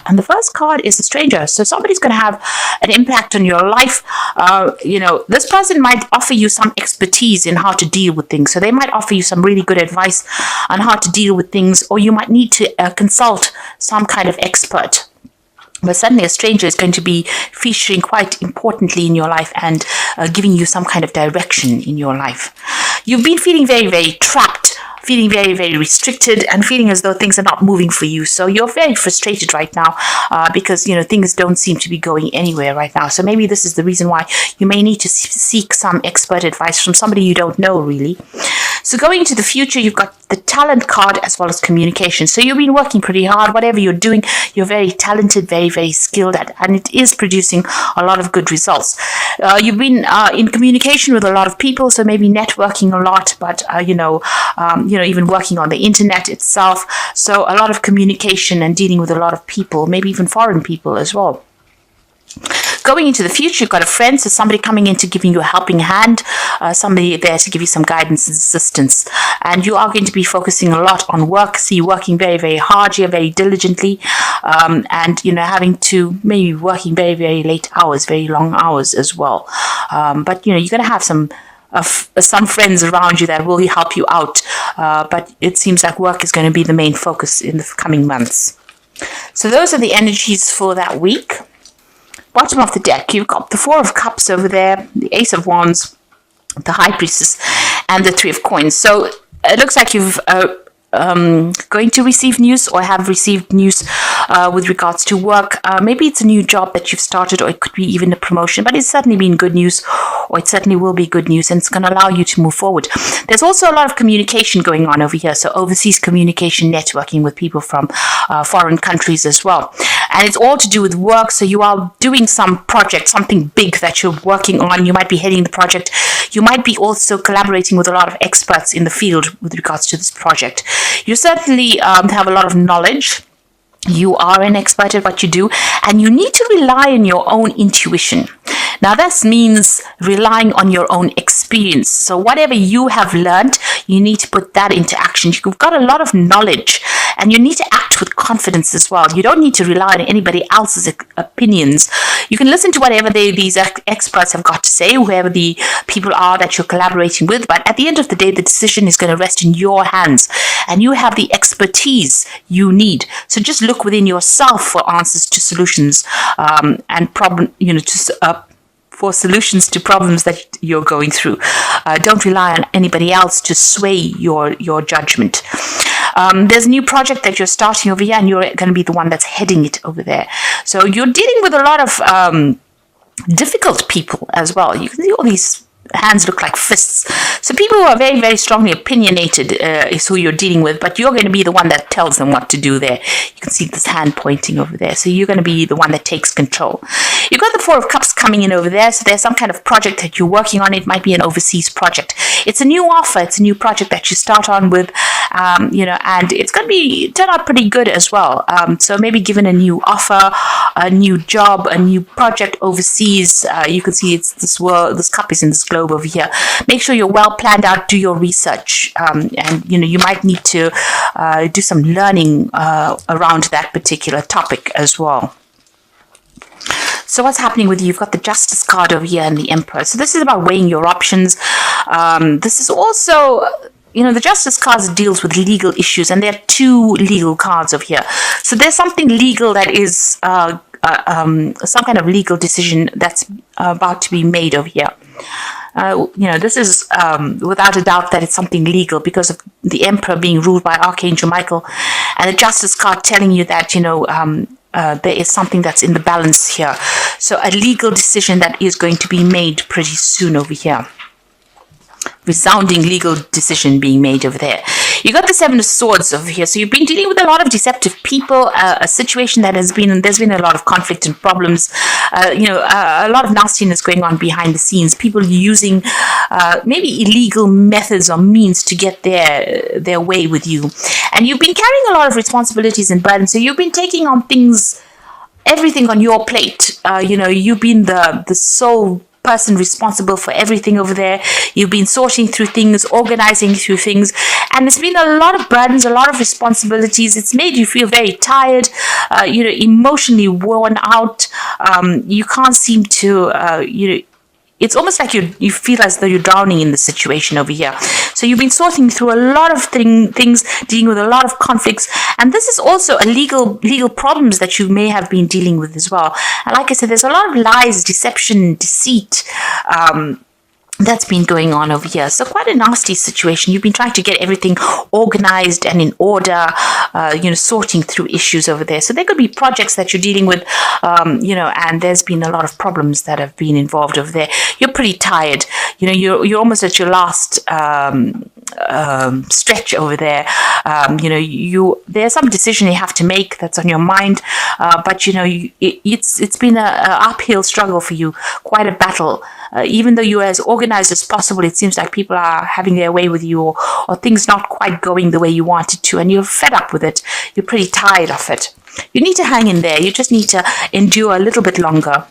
And the first card is a stranger. So somebody's going to have an impact on your life. This person might offer you some expertise in how to deal with things. So they might offer you some really good advice on how to deal with things, or you might need to consult some kind of expert. But suddenly a stranger is going to be featuring quite importantly in your life and giving you some kind of direction in your life. You've been feeling very, very trapped, feeling very, very restricted, and feeling as though things are not moving for you. So you're very frustrated right now because, things don't seem to be going anywhere right now. So maybe this is the reason why you may need to seek some expert advice from somebody you don't know, really. So going into the future, you've got the talent card as well as communication. So you've been working pretty hard. Whatever you're doing, you're very talented, very, very skilled at, and it is producing a lot of good results. You've been in communication with a lot of people, so maybe networking a lot, but, even working on the internet itself. So a lot of communication and dealing with a lot of people, maybe even foreign people as well. Going into the future, you've got a friend, so somebody coming in to giving you a helping hand, somebody there to give you some guidance and assistance. And you are going to be focusing a lot on work, so you're working very, very hard here, very diligently, and, having to maybe working very, very late hours, very long hours as well. But, you're going to have some friends around you that will help you out. But it seems like work is going to be the main focus in the coming months. So those are the energies for that week. Bottom of the deck, you've got the Four of Cups over there, the Ace of Wands, the High Priestess, and the Three of Coins. So it looks like you've going to receive news or have received news with regards to work. Maybe it's a new job that you've started, or it could be even a promotion, but it's certainly been good news, or it certainly will be good news, and it's going to allow you to move forward. There's also a lot of communication going on over here, so overseas communication, networking with people from foreign countries as well. And it's all to do with work, so you are doing some project, something big that you're working on. You might be heading the project. You might be also collaborating with a lot of experts in the field with regards to this project. You certainly have a lot of knowledge. You are an expert at what you do, and you need to rely on your own intuition. Now, this means relying on your own experience. So whatever you have learned, you need to put that into action. You've got a lot of knowledge, and you need to act with confidence as well. You don't need to rely on anybody else's opinions. You can listen to whatever these experts have got to say, whoever the people are that you're collaborating with. But at the end of the day, the decision is going to rest in your hands, and you have the expertise you need. So just look within yourself for answers to solutions and for solutions to problems that you're going through. Don't rely on anybody else to sway your judgment. There's a new project that you're starting over here, and you're going to be the one that's heading it over there. So you're dealing with a lot of difficult people as well. You can see all these hands look like fists. So people who are very, very strongly opinionated is who you're dealing with, but you're going to be the one that tells them what to do there. You can see this hand pointing over there. So you're going to be the one that takes control. You've got the Four of Cups coming in over there. So there's some kind of project that you're working on. It might be an overseas project. It's a new offer. It's a new project that you start on with, and it's going to turn out pretty good as well. So maybe given a new offer, a new job, a new project overseas, you can see it's this cup is in this globe over here. Make sure you're well planned out, do your research, and you might need to do some learning around that particular topic as well. So what's happening with you? You've got the Justice card over here and the Emperor. So this is about weighing your options. This is also, the Justice card deals with legal issues, and there are two legal cards over here. So there's something legal that is some kind of legal decision that's about to be made over here. This is without a doubt that it's something legal because of the Emperor being ruled by Archangel Michael, and the Justice card telling you that, there is something that's in the balance here. So a legal decision that is going to be made pretty soon over here. Resounding legal decision being made over there. You got the Seven of Swords over here. So you've been dealing with a lot of deceptive people, a situation that there's been a lot of conflict and problems, a lot of nastiness going on behind the scenes, people using maybe illegal methods or means to get their way with you. And you've been carrying a lot of responsibilities and burdens. So you've been taking on everything on your plate. You've been the sole person responsible for everything over there. You've been sorting through things, organizing through things, and it's been a lot of burdens, a lot of responsibilities. It's made you feel very tired, emotionally worn out. You can't seem to, it's almost like you feel as though you're drowning in the situation over here. So you've been sorting through a lot of things, dealing with a lot of conflicts, and this is also a legal problems that you may have been dealing with as well. And like I said, there's a lot of lies, deception, deceit. That's been going on over here. So quite a nasty situation. You've been trying to get everything organized and in order, sorting through issues over there. So there could be projects that you're dealing with, and there's been a lot of problems that have been involved over there. You're pretty tired. You're almost at your last stretch over there. There's some decision you have to make that's on your mind, but it's been a uphill struggle for you, quite a battle. Even though you're as organized as possible, it seems like people are having their way with you, or things not quite going the way you wanted to, and you're fed up with it. You're pretty tired of it. You need to hang in there. You just need to endure a little bit longer.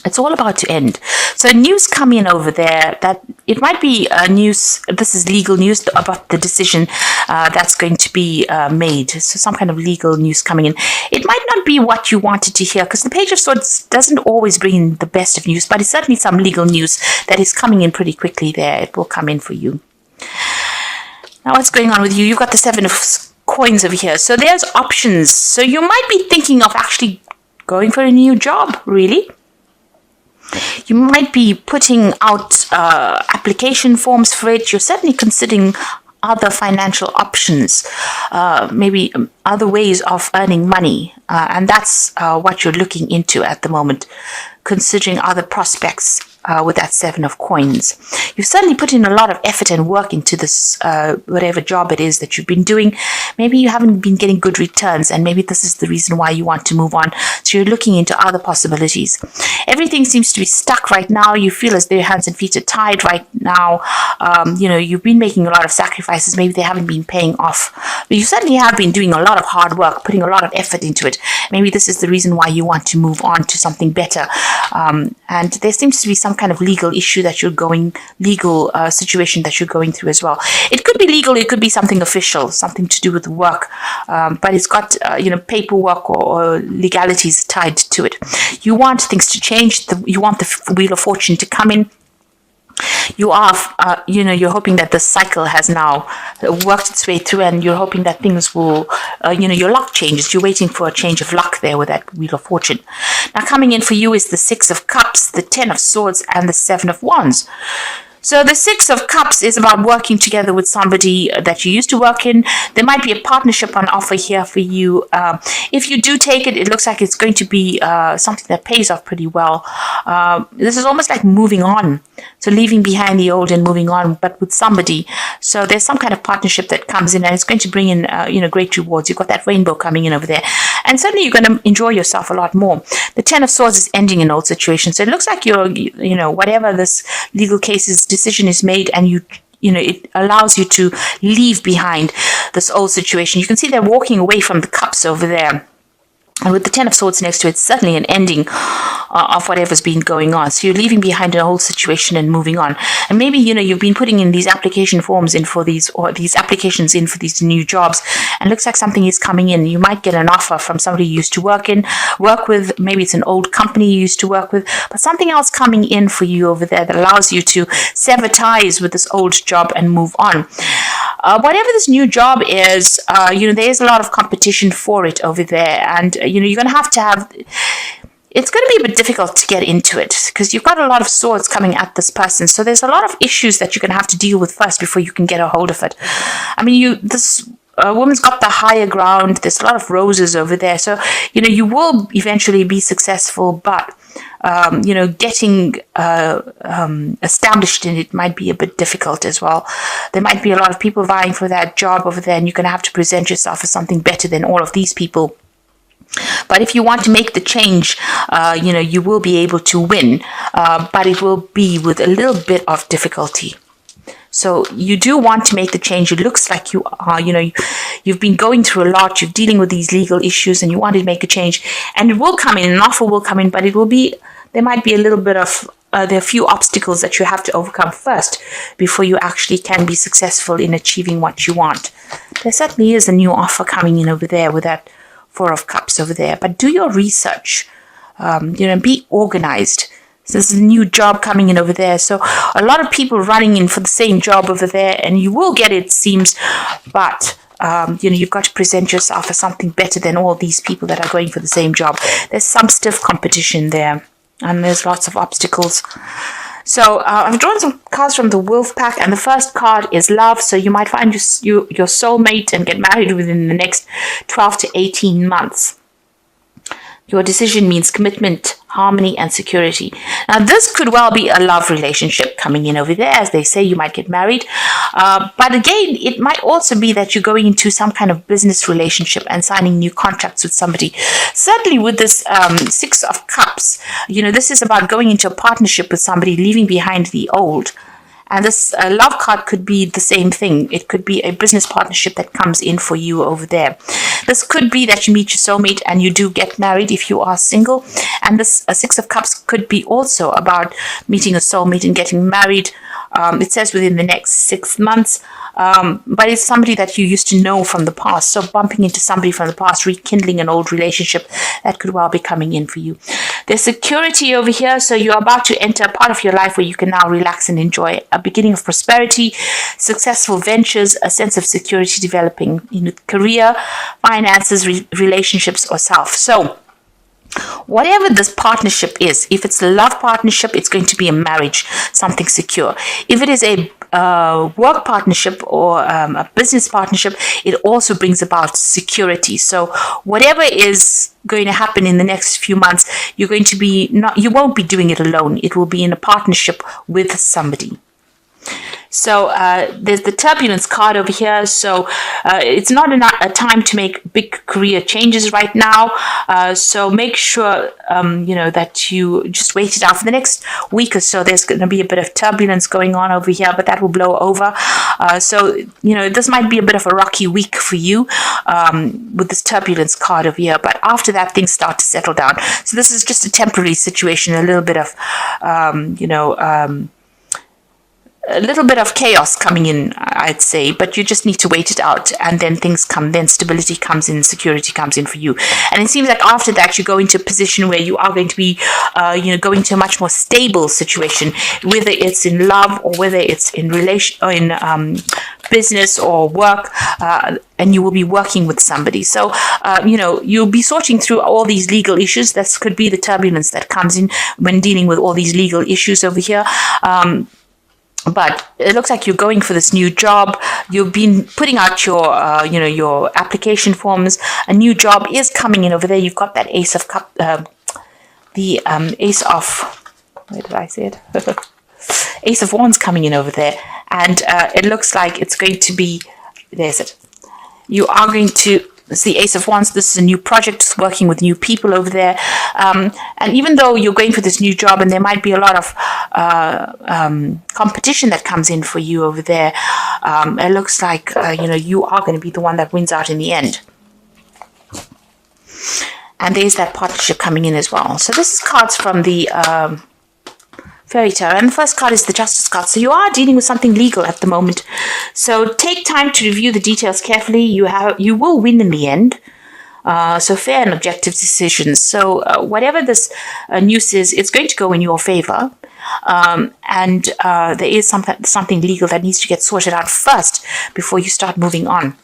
It's all about to end. So news come in over there that it might be news. This is legal news about the decision that's going to be made. So some kind of legal news coming in. It might not be what you wanted to hear, because the Page of Swords doesn't always bring in the best of news, but it's certainly some legal news that is coming in pretty quickly there. It will come in for you. Now what's going on with you? You've got the 7 of coins over here. So there's options. So you might be thinking of actually going for a new job, really. You might be putting out application forms for it. You're certainly considering other financial options, maybe other ways of earning money. And that's what you're looking into at the moment, considering other prospects with that 7 of coins. You've certainly put in a lot of effort and work into this, whatever job it is that you've been doing. Maybe you haven't been getting good returns, and maybe this is the reason why you want to move on. So you're looking into other possibilities. Everything seems to be stuck right now. You feel as though your hands and feet are tied right now. You've been making a lot of sacrifices. Maybe they haven't been paying off. But you certainly have been doing a lot of hard work, putting a lot of effort into it. Maybe this is the reason why you want to move on to something better. And there seems to be some kind of legal issue that legal situation that you're going through as well. It could be legal, it could be something official, something to do with work, but it's got paperwork or legalities tied to it. You want things to change. You want the Wheel of Fortune to come in. You are, you're hoping that the cycle has now worked its way through, and you're hoping that things will, your luck changes. You're waiting for a change of luck there with that Wheel of Fortune. Now coming in for you is the 6 of Cups, the 10 of Swords, and the 7 of Wands. So the 6 of Cups is about working together with somebody that you used to work in. There might be a partnership on offer here for you. If you do take it, it looks like it's going to be something that pays off pretty well. This is almost like moving on. So leaving behind the old and moving on, but with somebody. So there's some kind of partnership that comes in, and it's going to bring in, great rewards. You've got that rainbow coming in over there. And certainly you're going to enjoy yourself a lot more. The 10 of Swords is ending an old situation. So it looks like whatever this legal case's decision is made, and it allows you to leave behind this old situation. You can see they're walking away from the cups over there. And with the 10 of Swords next to it, it's certainly an ending of whatever's been going on. So you're leaving behind an old situation and moving on. And maybe, you've been putting in these application forms in for these applications in for these new jobs. And it looks like something is coming in. You might get an offer from somebody you used to work with. Maybe it's an old company you used to work with. But something else coming in for you over there that allows you to sever ties with this old job and move on. Whatever this new job is, there's a lot of competition for it over there. And, you're going to have, it's going to be a bit difficult to get into it because you've got a lot of swords coming at this person. So there's a lot of issues that you're going to have to deal with first before you can get a hold of it. I mean, this woman's got the higher ground. There's a lot of roses over there. So, you will eventually be successful, but getting established in it might be a bit difficult as well. There might be a lot of people vying for that job over there, and you're going to have to present yourself as something better than all of these people. But if you want to make the change, you will be able to win, but it will be with a little bit of difficulty. So you do want to make the change. It looks like you are, you've been going through a lot. You're dealing with these legal issues and you want to make a change. And it will come in, an offer will come in, but there might be a little bit of, there are a few obstacles that you have to overcome first before you actually can be successful in achieving what you want. There certainly is a new offer coming in over there with that Four of Cups over there. But do your research, be organized. So this is a new job coming in over there. So a lot of people running in for the same job over there, and you will get it seems, but you've got to present yourself as something better than all these people that are going for the same job. There's some stiff competition there, and there's lots of obstacles. So I've drawn some cards from the Wolf Pack, and the first card is love. So you might find your soulmate and get married within the next 12 to 18 months. Your decision means commitment, harmony, and security. Now, this could well be a love relationship coming in over there. As they say, you might get married. But again, it might also be that you're going into some kind of business relationship and signing new contracts with somebody. Certainly with this Six of Cups, this is about going into a partnership with somebody, leaving behind the old. And this love card could be the same thing. It could be a business partnership that comes in for you over there. This could be that you meet your soulmate and you do get married if you are single. And this Six of Cups could be also about meeting a soulmate and getting married. It says within the next 6 months. But it's somebody that you used to know from the past. So bumping into somebody from the past, rekindling an old relationship, that could well be coming in for you. There's security over here. So you're about to enter a part of your life where you can now relax and enjoy a beginning of prosperity, successful ventures, a sense of security developing in career, finances, relationships, or self. So whatever this partnership is, if it's a love partnership, it's going to be a marriage, something secure. If it is a work partnership or a business partnership, it also brings about security. So whatever is going to happen in the next few months, you won't be doing it alone. It will be in a partnership with somebody. So there's the turbulence card over here. So it's not a time to make big career changes right now. So make sure, that you just wait it out for the next week or so. There's going to be a bit of turbulence going on over here, but that will blow over. So this might be a bit of a rocky week for you with this turbulence card over here. But after that, things start to settle down. So this is just a temporary situation, a little bit of, a little bit of chaos coming in, I'd say, but you just need to wait it out, and then then stability comes in, security comes in for you. And it seems like after that, you go into a position where you are going to be, going to a much more stable situation, whether it's in love or whether it's in relation or in business or work, and you will be working with somebody. So, you'll be sorting through all these legal issues. That could be the turbulence that comes in when dealing with all these legal issues over here. But it looks like you're going for this new job. You've been putting out your, your application forms. A new job is coming in over there. You've got that Ace of Cup, the Ace of, where did I say it? Ace of Wands coming in over there. And it looks like it's going to be, there's it. You are going to, it's the Ace of Wands. This is a new project, working with new people over there. And even though you're going for this new job and there might be a lot of competition that comes in for you over there, it looks like, you are going to be the one that wins out in the end. And there's that partnership coming in as well. So this is cards from the Fairy Tarot, and the first card is the Justice card. So you are dealing with something legal at the moment. So take time to review the details carefully. You will win in the end. So fair and objective decisions. So whatever this news is, it's going to go in your favor. And there is something legal that needs to get sorted out first before you start moving on.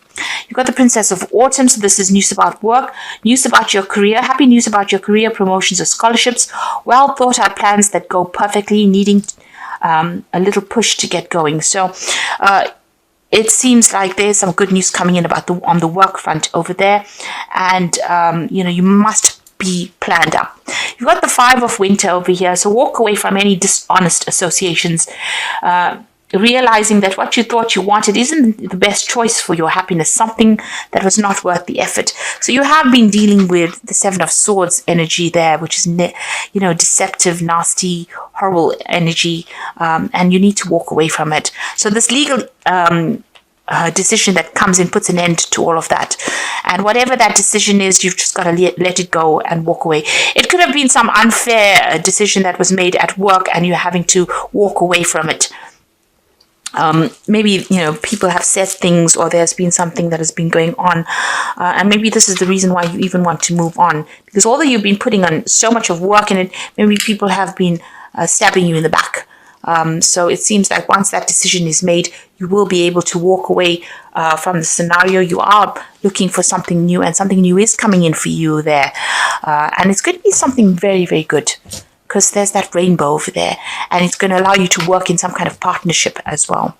You've got the Princess of Autumn, so this is news about work, news about your career, happy news about your career, promotions or scholarships, well thought out plans that go perfectly, needing a little push to get going. So it seems like there's some good news coming in on the work front over there, and you must be planned up. You've got the Five of Winter over here, so walk away from any dishonest associations. realizing that what you thought you wanted isn't the best choice for your happiness, something that was not worth the effort. So you have been dealing with the Seven of Swords energy there, which is, deceptive, nasty, horrible energy, and you need to walk away from it. So this legal decision that comes in puts an end to all of that. And whatever that decision is, you've just got to let it go and walk away. It could have been some unfair decision that was made at work and you're having to walk away from it. Maybe, people have said things, or there's been something that has been going on. And maybe this is the reason why you even want to move on. Because although you've been putting on so much of work in it, maybe people have been stabbing you in the back. So it seems like once that decision is made, you will be able to walk away from the scenario. You are looking for something new, and something new is coming in for you there. And it's going to be something very, very good, because there's that rainbow over there, and it's going to allow you to work in some kind of partnership as well.